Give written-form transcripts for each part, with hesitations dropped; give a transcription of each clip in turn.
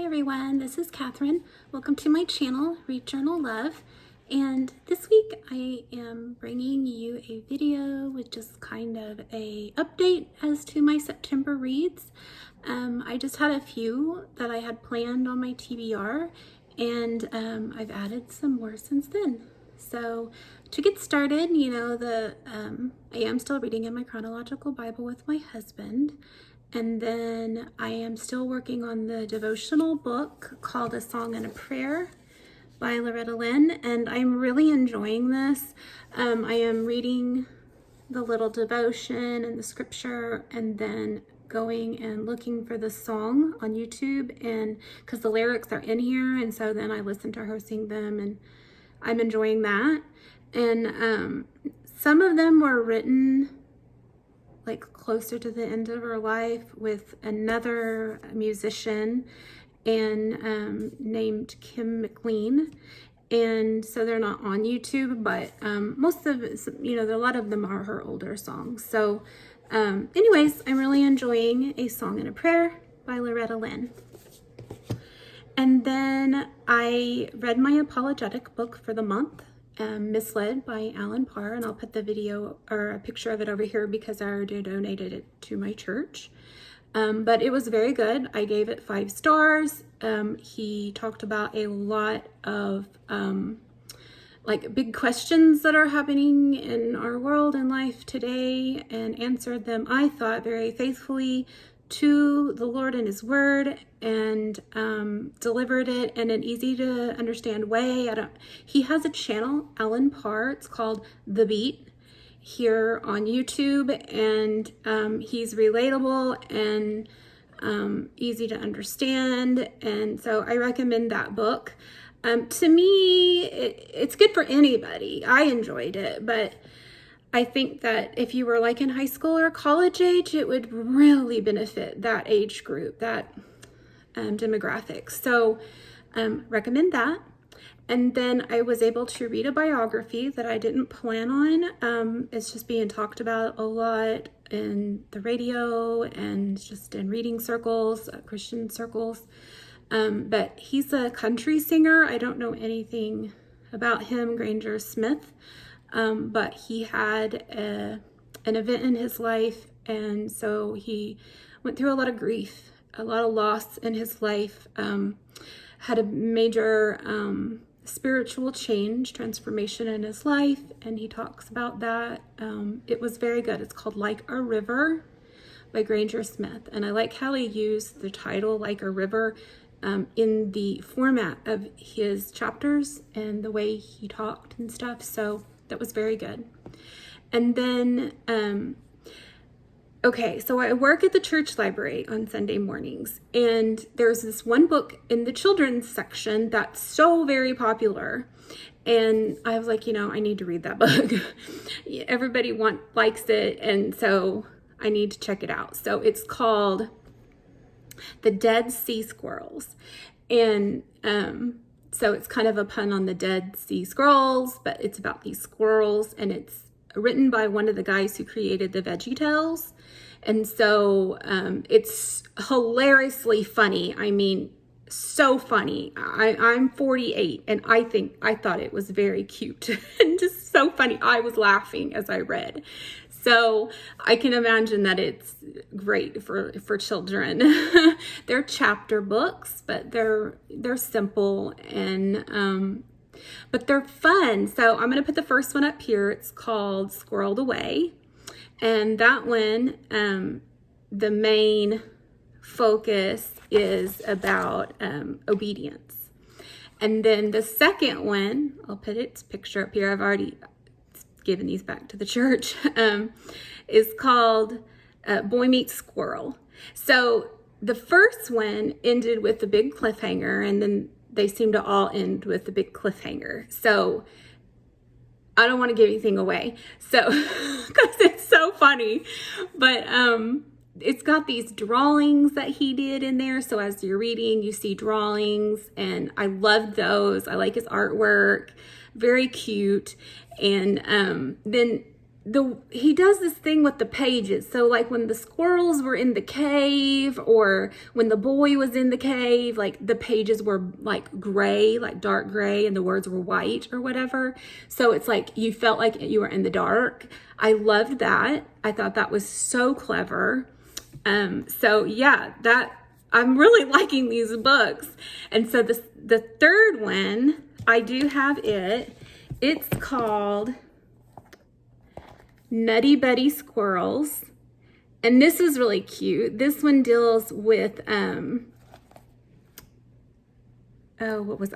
everyone, this is Catherine. Welcome to my channel, Read Journal Love. And this week I am bringing you a video with just kind of a update as to my September reads. I just had a few that I had planned on my TBR, and I've added some more since then. So to get started, I am still reading in my chronological Bible with my husband. And then I am still working on the devotional book called A Song and a Prayer by Loretta Lynn, and I'm really enjoying this. I am reading the little devotion and the scripture, and then going and looking for the song on YouTube, and because the lyrics are in here, and so then I listen to her sing them, and I'm enjoying that. And some of them were written like closer to the end of her life with another musician and named Kim McLean. And so they're not on YouTube, but most of it, a lot of them are her older songs. So anyways, I'm really enjoying A Song and a Prayer by Loretta Lynn. And then I read my apologetic book for the month, Misled by Alan Parr, and I'll put the video or a picture of it over here because I already donated it to my church. But it was very good. I gave it 5 stars. He talked about a lot of like big questions that are happening in our world and life today, and answered them, I thought, very faithfully to the Lord and His Word, and delivered it in an easy to understand way. He has a channel, Alan Parr, it's called The Beat, here on YouTube, and he's relatable and easy to understand, and so I recommend that book. To me, it's good for anybody. I enjoyed it, but I think that if you were like in high school or college age, it would really benefit that age group, that demographic. So recommend that. And then I was able to read a biography that I didn't plan on. It's just being talked about a lot in the radio and just in reading circles, Christian circles. But he's a country singer. I don't know anything about him, Granger Smith. But he had an event in his life, and so he went through a lot of grief, a lot of loss in his life, had a major spiritual change, transformation in his life, and he talks about that. It was very good. It's called Like a River by Granger Smith, and I like how he used the title Like a River in the format of his chapters and the way he talked and stuff, so that was very good. And then, so I work at the church library on Sunday mornings, and there's this one book in the children's section that's so very popular. And I was like, I need to read that book. Everybody likes it, and so I need to check it out. So it's called The Dead Sea Squirrels. And so it's kind of a pun on the Dead Sea Scrolls, but it's about these squirrels, and it's written by one of the guys who created the VeggieTales. And so it's hilariously funny. I mean, so funny. I'm 48, and I thought it was very cute and just so funny. I was laughing as I read. So I can imagine that it's great for children. They're chapter books, but they're simple, and but they're fun. So I'm going to put the first one up here. It's called Squirreled Away, and that one, the main focus is about obedience. And then the second one, I'll put its picture up here. I've already given these back to the church, is called Boy Meets Squirrel. So the first one ended with a big cliffhanger, and then they seem to all end with a big cliffhanger. So I don't want to give anything away, so because it's so funny, but it's got these drawings that he did in there. So as you're reading, you see drawings, and I love those. I like his artwork, very cute. And then he does this thing with the pages. So like when the squirrels were in the cave, or when the boy was in the cave, like the pages were like gray, like dark gray, and the words were white or whatever. So it's like you felt like you were in the dark. I loved that. I thought that was so clever. So yeah, I'm really liking these books. And so the third one, I do have it. It's called Nutty Buddy Squirrels, and this is really cute. This one deals with I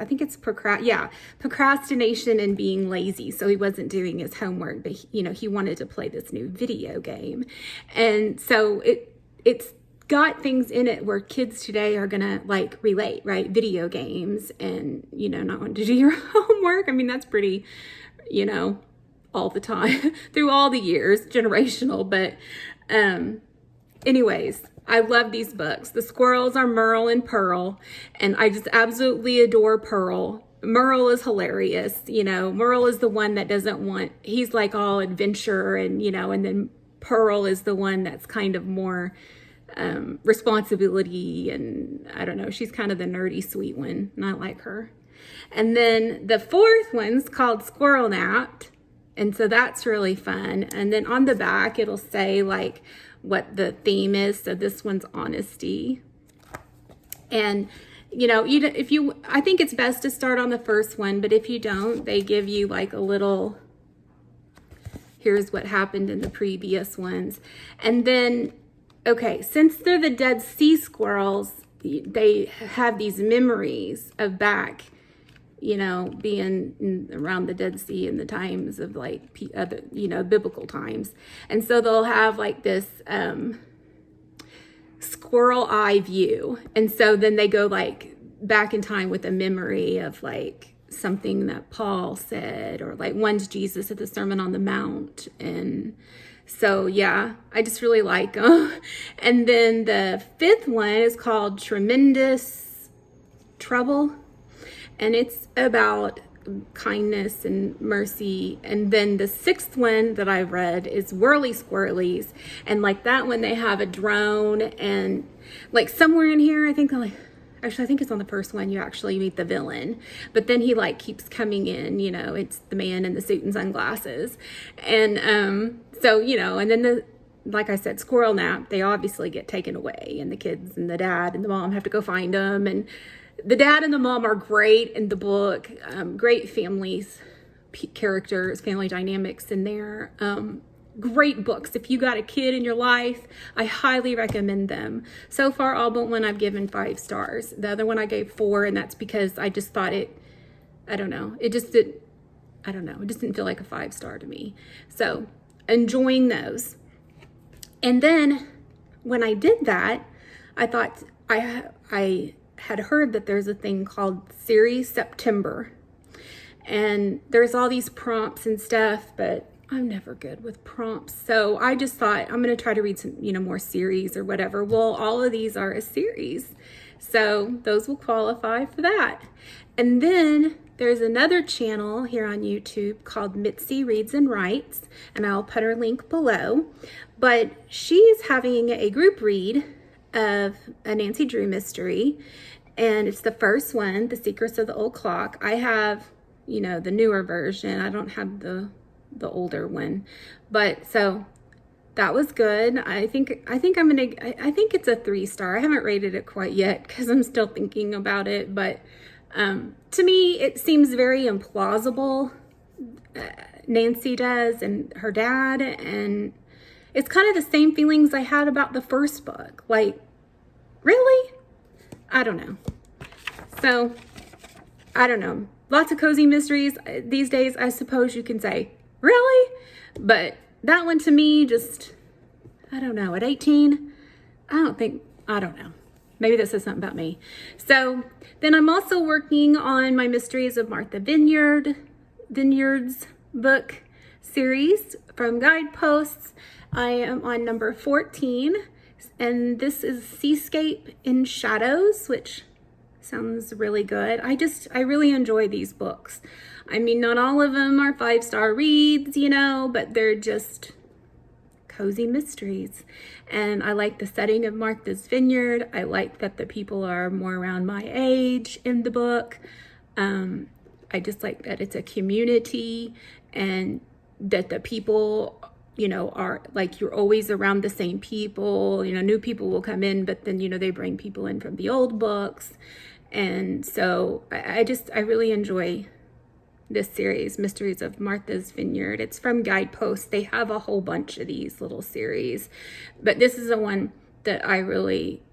think it's procrastination and being lazy. So he wasn't doing his homework, but he wanted to play this new video game, and so it's got things in it where kids today are gonna like relate, right? Video games and not wanting to do your homework. I mean, that's pretty, all the time through all the years, generational. But anyways, I love these books. The squirrels are Merle and Pearl, and I just absolutely adore Pearl. Merle is hilarious. Merle is the one that he's like all adventure and then Pearl is the one that's kind of more responsibility, and I don't know, she's kind of the nerdy sweet one, and I like her. And then the fourth one's called Squirrel Napped. And so that's really fun. And then on the back, it'll say like what the theme is. So this one's honesty. And, I think it's best to start on the first one, but if you don't, they give you like a little, here's what happened in the previous ones. And then, okay, since they're the Dead Sea Squirrels, they have these memories of back, being around the Dead Sea in the times of like, biblical times. And so they'll have like this squirrel eye view. And so then they go like back in time with a memory of like something that Paul said, or like one's Jesus at the Sermon on the Mount. And so, yeah, I just really like them. And then the fifth one is called Tremendous Trouble. And it's about kindness and mercy. And then the sixth one that I read is Whirly Squirrelies. And like that one, they have a drone, and like somewhere in here, I think it's on the first one, you actually meet the villain. But then he like keeps coming in, it's the man in the suit and sunglasses. And so, and then like I said, Squirrel Nap, they obviously get taken away, and the kids and the dad and the mom have to go find them. And the dad and the mom are great in the book. Great families, characters, family dynamics in there. Great books. If you got a kid in your life, I highly recommend them. So far, all but one I've given 5 stars. The other one I gave 4, and that's because I just thought it just didn't feel like a 5-star to me. So enjoying those. And then when I did that, I thought I had heard that there's a thing called Series September, and there's all these prompts and stuff, but I'm never good with prompts. So I just thought I'm going to try to read some, more series or whatever. Well, all of these are a series, so those will qualify for that. And then there's another channel here on YouTube called Mitzi Reads and Writes, and I'll put her link below. But she's having a group read of a Nancy Drew mystery, and it's the first one, The Secrets of the Old Clock. I have, the newer version. I don't have the older one, but so that was good. I think it's a 3-star. I haven't rated it quite yet because I'm still thinking about it, but to me, it seems very implausible. Nancy does, and her dad, and it's kind of the same feelings I had about the first book. Like, really? I don't know. So, I don't know. Lots of cozy mysteries these days, I suppose you can say, really? But that one to me just, I don't know. At 18, I don't know. Maybe that says something about me. So then I'm also working on my Mysteries of Martha Vineyard's book series from Guideposts. I am on number 14, and this is Seascape in Shadows, which Sounds really good. I really enjoy these books. I mean, not all of them are 5-star reads, you know, but they're just cozy mysteries. And I like the setting of Martha's Vineyard. I like that the people are more around my age in the book. I just like that it's a community and that the people, you know, are like, you're always around the same people. You know, new people will come in, but then, you know, they bring people in from the old books. And so I really enjoy this series, Mysteries of Martha's Vineyard. It's from Guidepost. They have a whole bunch of these little series, but this is the one that I really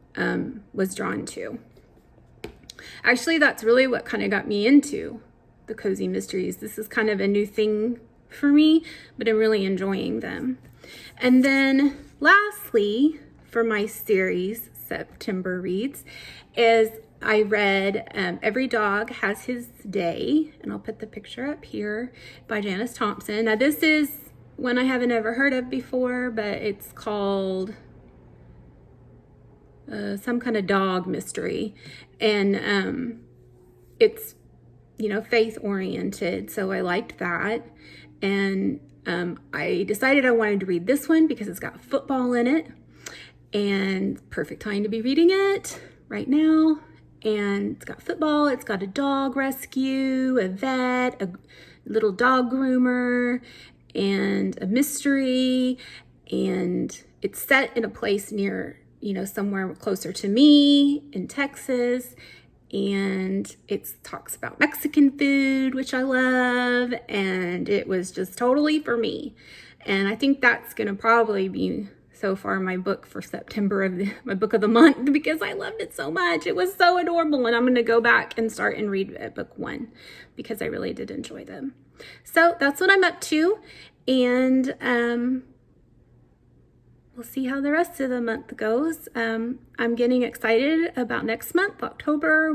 was drawn to. Actually, that's really what kind of got me into the cozy mysteries. This is kind of a new thing for me, but I'm really enjoying them. And then lastly, for my series, September Reads, is I read Every Dog Has His Day, and I'll put the picture up here, by Janice Thompson. Now this is one I haven't ever heard of before, but it's called some kind of dog mystery, and it's, you know, faith oriented, so I liked that. And I decided I wanted to read this one because it's got football in it, and perfect time to be reading it right now. And it's got football, it's got a dog rescue, a vet, a little dog groomer, and a mystery. And it's set in a place near, you know, somewhere closer to me in Texas. And it talks about Mexican food, which I love. And it was just totally for me. And I think that's going to probably be so far my book for September, my book of the month, because I loved it so much. It was so adorable, and I'm going to go back and start and read book 1 because I really did enjoy them. So that's what I'm up to, and we'll see how the rest of the month goes. I'm getting excited about next month, October,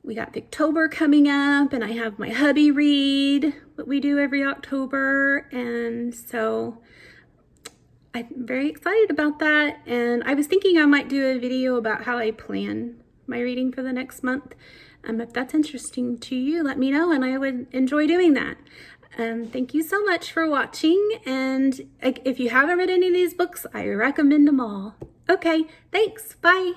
we got Victober coming up, and I have my hubby read what we do every October, and so I'm very excited about that. And I was thinking I might do a video about how I plan my reading for the next month. If that's interesting to you, let me know, and I would enjoy doing that. Thank you so much for watching, and if you haven't read any of these books, I recommend them all. Okay, thanks, bye.